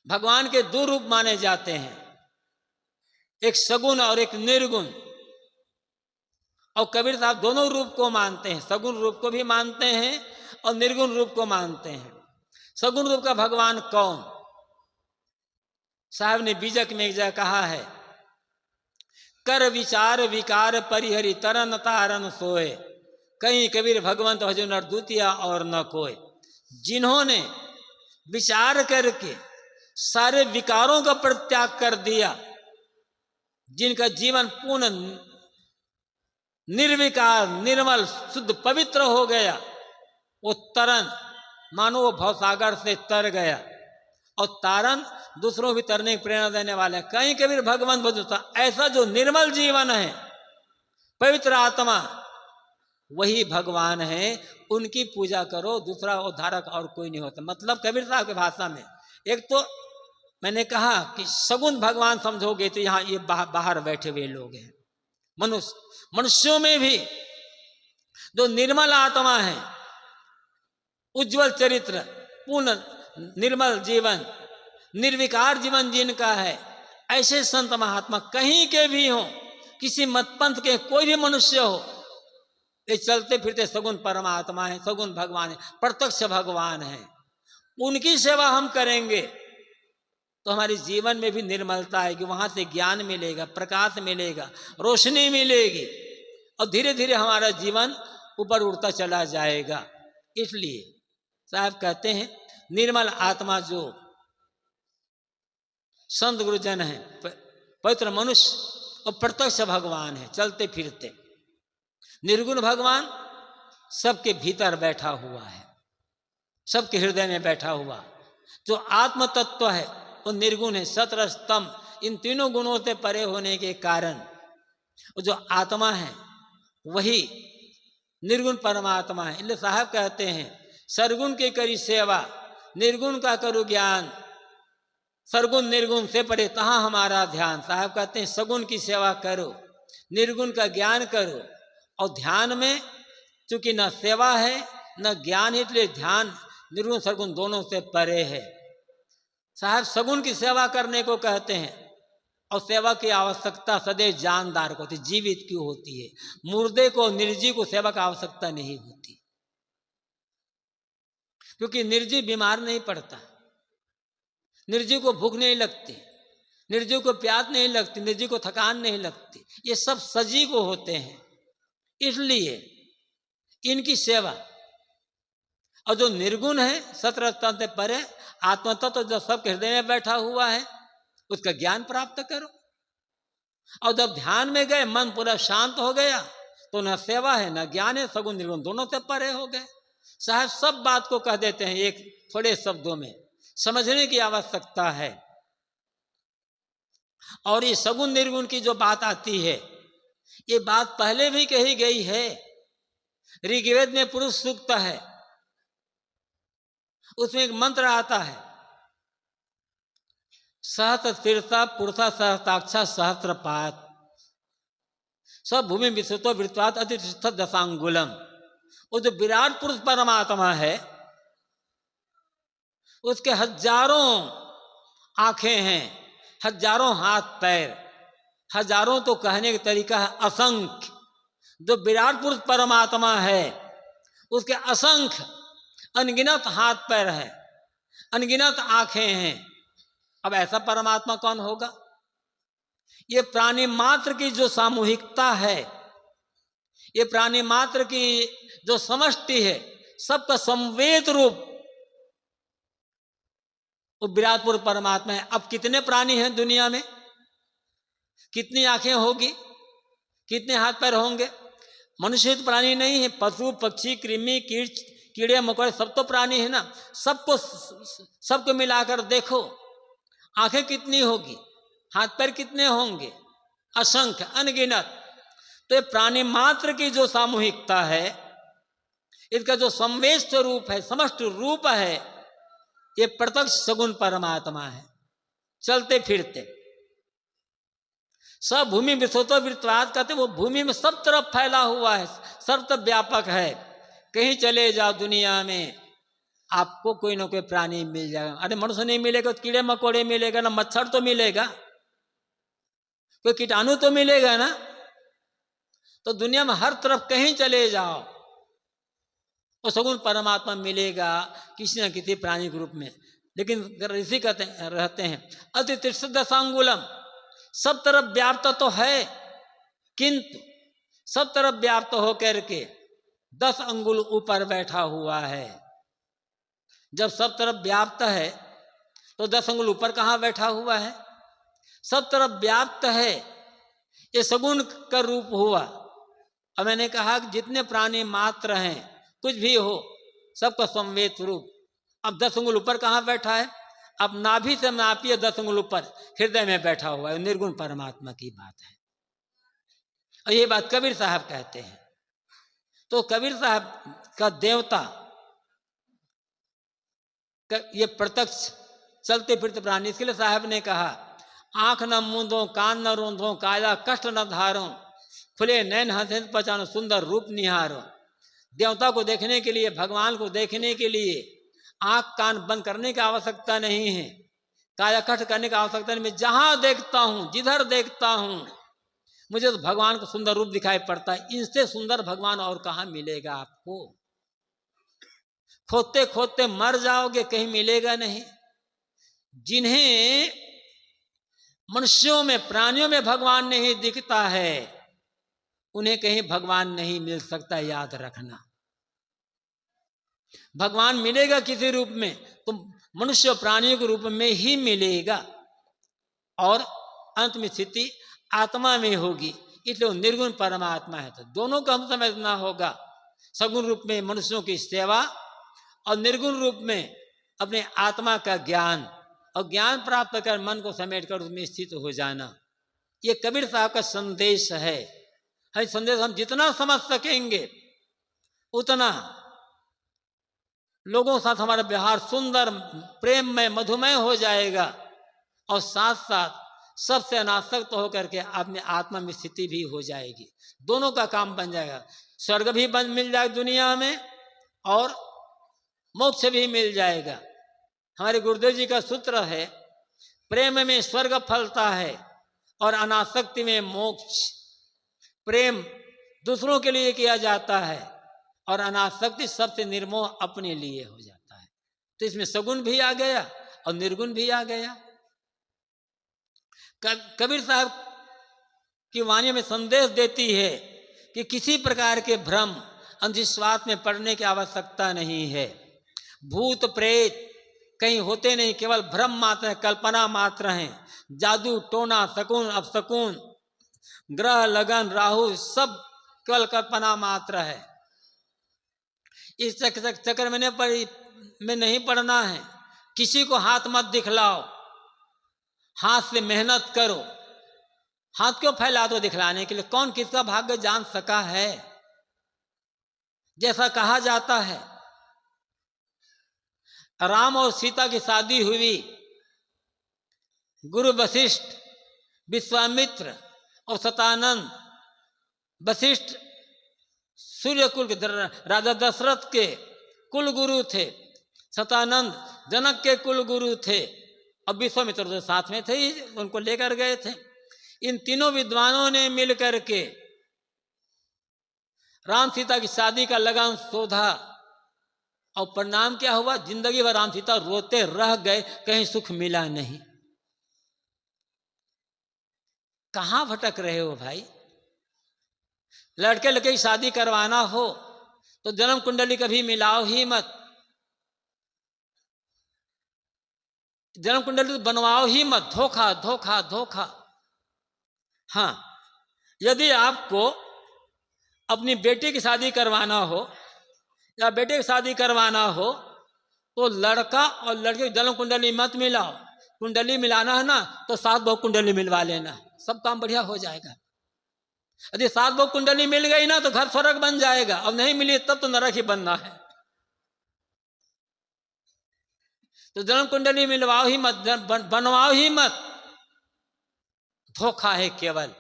भगवान के दो रूप माने जाते हैं, एक सगुण और एक निर्गुण। और कबीर साहब दोनों रूप को मानते हैं, सगुण रूप को भी मानते हैं और निर्गुण रूप को मानते हैं। सगुण रूप का भगवान कौन? साहब ने बीजक में एक जगह कहा है, कर विचार विकार परिहरि तरन तारन सोए, कहीं कबीर भगवंत भजो नर द्वितीया और न कोय। जिन्होंने विचार करके सारे विकारों का परित्याग कर दिया, जिनका जीवन पूर्ण निर्विकार निर्मल शुद्ध पवित्र हो गया, वो तरन मानो वो भवसागर से तर गया। और तारन दूसरों भी तरने की प्रेरणा देने वाले। कहीं कबीर भगवंत भजो, ऐसा जो निर्मल जीवन है, पवित्र आत्मा, वही भगवान है। उनकी पूजा करो, दूसरा उद्धारक और कोई नहीं होता। मतलब कबीर साहब की भाषा में, एक तो मैंने कहा कि सगुण भगवान समझोगे तो यहाँ ये बाहर बैठे हुए लोग हैं, मनुष्यों में भी जो निर्मल आत्मा है, उज्जवल चरित्र, पूर्ण निर्मल जीवन, निर्विकार जीवन जिनका है, ऐसे संत महात्मा कहीं के भी हो, किसी मतपंथ के कोई भी मनुष्य हो, ये चलते फिरते सगुण परमात्मा है, सगुण भगवान है, प्रत्यक्ष भगवान है। उनकी सेवा हम करेंगे तो हमारे जीवन में भी निर्मलता आएगी, वहां से ज्ञान मिलेगा, प्रकाश मिलेगा, रोशनी मिलेगी और धीरे धीरे हमारा जीवन ऊपर उड़ता चला जाएगा। इसलिए साहब कहते हैं निर्मल आत्मा जो संत गुरुजन है, पवित्र मनुष्य और प्रत्यक्ष भगवान है, चलते फिरते। निर्गुण भगवान सबके भीतर बैठा हुआ है, सबके हृदय में बैठा हुआ। जो आत्म तत्व है वो निर्गुण है, सतरस्तम, इन तीनों गुणों से परे होने के कारण जो आत्मा है वही निर्गुण परमात्मा है। इसलिए साहब कहते हैं सरगुण की करी सेवा, निर्गुण का करो ज्ञान, सरगुण निर्गुण से परे तहां हमारा ध्यान। साहब कहते हैं सगुण की सेवा करो, निर्गुण का ज्ञान करो। और ध्यान में चूंकि न सेवा है न ज्ञान है, इसलिए ध्यान निर्गुण सरगुण दोनों से परे है। साहब सगुण की सेवा करने को कहते हैं, और सेवा की आवश्यकता सदैव जानदार को होती, जीवित क्यों होती है। मुर्दे को, निर्जीव को सेवा की आवश्यकता नहीं होती, क्योंकि निर्जीव बीमार नहीं पड़ता, निर्जीव को भूख नहीं लगती, निर्जीव को प्यास नहीं लगती, निर्जीव को थकान नहीं लगती। ये सब सजीव को होते हैं, इसलिए इनकी सेवा। और जो निर्गुण है, सतरस्तम से परे आत्मतत्व तो जो सबके हृदय में बैठा हुआ है, उसका ज्ञान प्राप्त करो। और जब ध्यान में गए, मन पूरा शांत हो गया, तो न सेवा है न ज्ञान है, सगुण निर्गुण दोनों से परे हो गए। साहब सब बात को कह देते हैं एक थोड़े शब्दों में, समझने की आवश्यकता है। और ये सगुण निर्गुण की जो बात आती है, ये बात पहले भी कही गई है। ऋग्वेद में पुरुष सूक्त है, उसमें एक मंत्र आता है, सहस्र शीर्षा पुरुषा सहस्त्राक्षा सहस्त्रपात सब भूमि विश्वतो वृत्वात अतिष्ठ दशांगुलम। वो जो विराट पुरुष परमात्मा है, उसके हजारों आंखें हैं, हजारों हाथ पैर, हजारों तो कहने का तरीका है असंख्य। जो विराट पुरुष परमात्मा है, उसके असंख्य अनगिनत हाथ पैर है, अनगिनत आंखें हैं। अब ऐसा परमात्मा कौन होगा? ये प्राणी मात्र की जो सामूहिकता है, ये प्राणी मात्र की जो समष्टि है, सबका संवेद रूप वो विराट पुरुष परमात्मा है। अब कितने प्राणी हैं दुनिया में, कितनी आंखें होगी, कितने हाथ पैर होंगे? मनुष्य तो प्राणी नहीं है, पशु पक्षी कृमि कीड़े मकोड़े सब तो प्राणी है ना। सबको मिलाकर देखो, आंखें कितनी होगी, हाथ पैर कितने होंगे? असंख्य अनगिनत। तो ये प्राणी मात्र की जो सामूहिकता है, इसका जो संवेष्ट रूप है, समष्ट रूप है, ये प्रत्यक्ष सगुण परमात्मा है, चलते फिरते। सब भूमि विश्वतो वृत्वात कहते, वो भूमि में सब तरफ फैला हुआ है, सर्वत्र व्यापक है। कहीं चले जाओ दुनिया में, आपको कोई ना कोई प्राणी मिल जाएगा। अरे मनुष्य नहीं मिलेगा तो कीड़े मकोड़े मिलेगा ना, मच्छर तो मिलेगा, कोई कीटाणु तो मिलेगा ना। तो दुनिया में हर तरफ कहीं चले जाओ तो सगुण परमात्मा मिलेगा किसी न किसी प्राणी के रूप में। लेकिन ऋषि कहते रहते हैं अति तिष्ठ दशांगुलम, सब तरफ व्याप्त तो है, किंतु सब तरफ व्याप्त होकर के 10 अंगुल ऊपर बैठा हुआ है। जब सब तरफ व्याप्त है तो 10 अंगुल ऊपर कहाँ बैठा हुआ है? सब तरफ व्याप्त है, ये सगुण का रूप हुआ। अब मैंने कहा कि जितने प्राणी मात्र हैं, कुछ भी हो, सबका संवेद रूप। अब 10 अंगुल ऊपर कहाँ बैठा है? अब नाभि से नापिए 10 अंगुल ऊपर, हृदय में बैठा हुआ है, निर्गुण परमात्मा की बात है। और ये बात कबीर साहब कहते हैं। तो कबीर साहब का देवता ये प्रत्यक्ष चलते फिरते प्राणी, इसके लिए साहब ने कहा आंख न मूंदो, कान न रोंदो, काया कष्ट न धारो, खुले नैन हंसे पहचानो, सुंदर रूप निहारो। देवता को देखने के लिए, भगवान को देखने के लिए आंख कान बंद करने की आवश्यकता नहीं है, काया कष्ट करने की आवश्यकता नहीं। मैं जहां देखता हूं, जिधर देखता हूं, मुझे तो भगवान का सुंदर रूप दिखाई पड़ता है। इनसे सुंदर भगवान और कहाँ मिलेगा आपको? खोदते खोदते मर जाओगे, कहीं मिलेगा नहीं। जिन्हें मनुष्यों में, प्राणियों में भगवान नहीं दिखता है, उन्हें कहीं भगवान नहीं मिल सकता, याद रखना। भगवान मिलेगा किसी रूप में तो मनुष्य प्राणियों के रूप में ही मिलेगा, और अंत में स्थिति आत्मा में होगी। इसलिए निर्गुण परमात्मा है। तो दोनों को हम समझना होगा, सगुण रूप में मनुष्यों की सेवा और निर्गुण रूप में अपने आत्मा का ज्ञान, और ज्ञान प्राप्त कर मन को समेट कर उसमें स्थित हो जाना। ये कबीर साहब का संदेश है। हर संदेश हम जितना समझ सकेंगे उतना लोगों के साथ हमारा व्यवहार सुंदर, प्रेम में मधुमय हो जाएगा, और साथ साथ सबसे अनासक्त होकर के अपने आत्मा में स्थिति भी हो जाएगी। दोनों का काम बन जाएगा, स्वर्ग भी बन मिल जाएगा दुनिया में, और मोक्ष भी मिल जाएगा। हमारे गुरुदेव जी का सूत्र है, प्रेम में स्वर्ग फलता है और अनासक्ति में मोक्ष। प्रेम दूसरों के लिए किया जाता है और अनासक्ति सबसे निर्मोह अपने लिए हो जाता है। तो इसमें सगुण भी आ गया और निर्गुण भी आ गया। कबीर साहब की वाणी में संदेश देती है कि किसी प्रकार के भ्रम, अंधविश्वास में पड़ने की आवश्यकता नहीं है। भूत प्रेत कहीं होते नहीं, केवल भ्रम मात्र है, कल्पना मात्र है। जादू टोना शकुन अपशकुन, ग्रह लगन राहु, सब केवल कल्पना मात्र है। इस चक्कर में नहीं पड़ना है। किसी को हाथ मत दिखलाओ, हाथ से मेहनत करो। हाथ क्यों फैला दो दिखलाने के लिए? कौन किसका भाग्य जान सका है? जैसा कहा जाता है, राम और सीता की शादी हुई, गुरु वशिष्ठ, विश्वामित्र और सतानंद। वशिष्ठ सूर्यकुल के राजा दशरथ के कुल गुरु थे, सतानंद जनक के कुल गुरु थे, और विश्वामित्र जो साथ में थे, उनको लेकर गए थे। इन तीनों विद्वानों ने मिलकर के राम सीता की शादी का लगन शोधा, और परिणाम क्या हुआ? जिंदगी भर राम सीता रोते रह गए, कहीं सुख मिला नहीं। कहां भटक रहे हो भाई? लड़के लड़के की शादी करवाना हो तो जन्म कुंडली कभी मिलाओ ही मत, जन्म कुंडली तो बनवाओ ही मत। धोखा धोखा धोखा। हाँ, यदि आपको अपनी बेटी की शादी करवाना हो या बेटे की शादी करवाना हो तो लड़का और लड़के की जन्म कुंडली मत मिलाओ। कुंडली मिलाना है ना तो 7 बहु कुंडली मिलवा लेना, सब काम बढ़िया हो जाएगा। यदि 7 बहु कुंडली मिल गई ना तो घर स्वर्ग बन जाएगा, अब नहीं मिली तब तो नरक ही बनना है। तो जन्म कुंडली मिलवाओ ही मत, बनवाओ ही मत। धोखा है केवल।